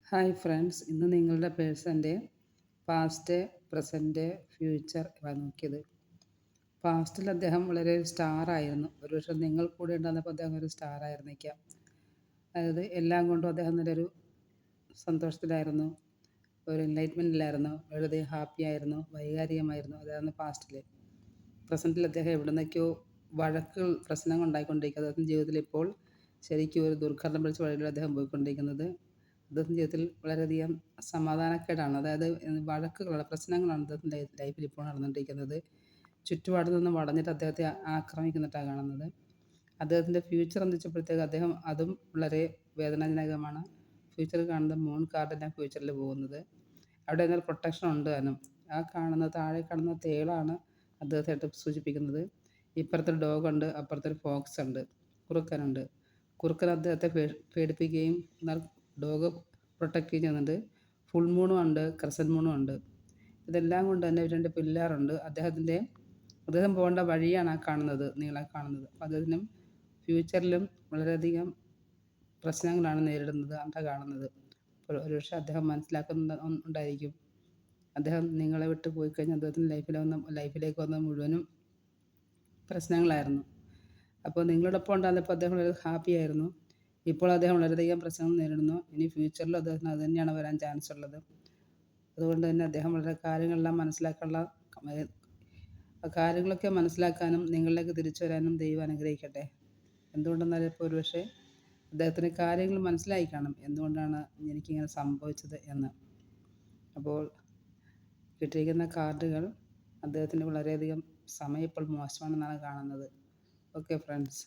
Hi friends, ഇന്ന് നിങ്ങളുടെ പേഴ്സൻ്റെ പാസ്റ്റ്, പ്രസൻറ്റ്, ഫ്യൂച്ചർ ഇവ നോക്കിയത്. പാസ്റ്റിൽ അദ്ദേഹം വളരെ സ്റ്റാർ ആയിരുന്നു. ഒരുപക്ഷെ നിങ്ങൾ കൂടെ ഉണ്ടാകുന്നപ്പോൾ അദ്ദേഹം ഒരു സ്റ്റാർ ആയിരുന്നേക്കാം. അതായത് എല്ലാം കൊണ്ടും അദ്ദേഹം നല്ലൊരു സന്തോഷത്തിലായിരുന്നു, ഒരു എൻലൈറ്റ്മെൻറ്റിലായിരുന്നു, വളരെ ഹാപ്പി ആയിരുന്നു, വൈകാരികമായിരുന്നു. അതായിരുന്നു പാസ്റ്റിൽ. പ്രസൻറ്റിൽ അദ്ദേഹം എവിടെ നിന്നൊക്കെയോ വഴക്കുകൾ, പ്രശ്നങ്ങൾ ഉണ്ടായിക്കൊണ്ടിരിക്കുക. അദ്ദേഹത്തിൻ്റെ ജീവിതത്തിൽ ഇപ്പോൾ ശരിക്കും ഒരു ദുർഘടം പിടിച്ച വഴിയിലൂടെ അദ്ദേഹം പോയിക്കൊണ്ടിരിക്കുന്നത്. അദ്ദേഹത്തിൻ്റെ ജീവിതത്തിൽ വളരെയധികം സമാധാനക്കേടാണ്, അതായത് വഴക്കുകളാണ്, പ്രശ്നങ്ങളാണ് അദ്ദേഹത്തിൻ്റെ ലൈഫിൽ ഇപ്പോൾ നടന്നുകൊണ്ടിരിക്കുന്നത്. ചുറ്റുപാടിൽ നിന്ന് വളഞ്ഞിട്ട് അദ്ദേഹത്തെ ആക്രമിക്കുന്നിട്ടാണ് കാണുന്നത്. അദ്ദേഹത്തിൻ്റെ ഫ്യൂച്ചർ എന്ന് വെച്ചപ്പോഴത്തേക്ക് അദ്ദേഹം അതും വളരെ വേദനാജനകമാണ്. ഫ്യൂച്ചറിൽ കാണുന്നത് മൂൺ കാർഡിൻ്റെ ഫ്യൂച്ചറിൽ പോകുന്നത്. അവിടെ എന്നാൽ പ്രൊട്ടക്ഷൻ ഉണ്ട് താനും. ആ കാണുന്ന താഴെ കാണുന്ന തേളാണ് അദ്ദേഹത്തെ സൂചിപ്പിക്കുന്നത്. ഇപ്പുറത്തൊരു ഡോഗുണ്ട്, അപ്പുറത്തൊരു ഫോക്സ് ഉണ്ട്, കുറുക്കനുണ്ട്. കുറുക്കൻ അദ്ദേഹത്തെ പേടിപ്പിക്കുകയും എന്നാൽ ഡോഗ് പ്രൊട്ടക്റ്റ് ചെയ്യുന്നുണ്ട്. ഫുൾ മൂണും ഉണ്ട്, ക്രസൻറ്റ് മൂണും ഉണ്ട്. ഇതെല്ലാം കൊണ്ട് തന്നെ രണ്ട് പില്ലാറുണ്ട്. അദ്ദേഹം പോകേണ്ട വഴിയാണ് ആ കാണുന്നത്, നീളെ കാണുന്നത്. അപ്പോൾ അദ്ദേഹത്തിനും ഫ്യൂച്ചറിലും വളരെയധികം പ്രശ്നങ്ങളാണ് നേരിടുന്നത് ಅಂತ കാണുന്നത്. ഒരുപക്ഷെ അദ്ദേഹം ഉണ്ടായിരിക്കും. അദ്ദേഹം നിങ്ങളെ വിട്ട് പോയി കഴിഞ്ഞാൽ അദ്ദേഹത്തിൻ്റെ ലൈഫിലേക്ക് വന്ന മുഴുവനും പ്രശ്നങ്ങളായിരുന്നു. അപ്പോൾ നിങ്ങളോടൊപ്പം ഉണ്ടായിരുന്നപ്പോൾ അദ്ദേഹം വളരെ ഹാപ്പി ആയിരുന്നു. ഇപ്പോൾ അദ്ദേഹം വളരെയധികം പ്രശ്നങ്ങൾ നേരിടുന്നു. ഇനി ഫ്യൂച്ചറിലും അദ്ദേഹത്തിന് അത് തന്നെയാണ് വരാൻ ചാൻസ് ഉള്ളത്. അതുകൊണ്ട് തന്നെ അദ്ദേഹം വളരെ കാര്യങ്ങളെല്ലാം കാര്യങ്ങളൊക്കെ മനസ്സിലാക്കാനും നിങ്ങളിലേക്ക് തിരിച്ചു വരാനും ദൈവം അനുഗ്രഹിക്കട്ടെ. എന്തുകൊണ്ടെന്നാൽ ഇപ്പോൾ ഒരുപക്ഷെ അദ്ദേഹത്തിന് കാര്യങ്ങൾ മനസ്സിലായി കാണും, എന്തുകൊണ്ടാണ് എനിക്കിങ്ങനെ സംഭവിച്ചത് എന്ന്. അപ്പോൾ കിട്ടിയിരിക്കുന്ന കാർഡുകൾ അദ്ദേഹത്തിന് വളരെയധികം സമയം ഇപ്പോൾ മോശമാണെന്നാണ് കാണുന്നത്. Okay friends.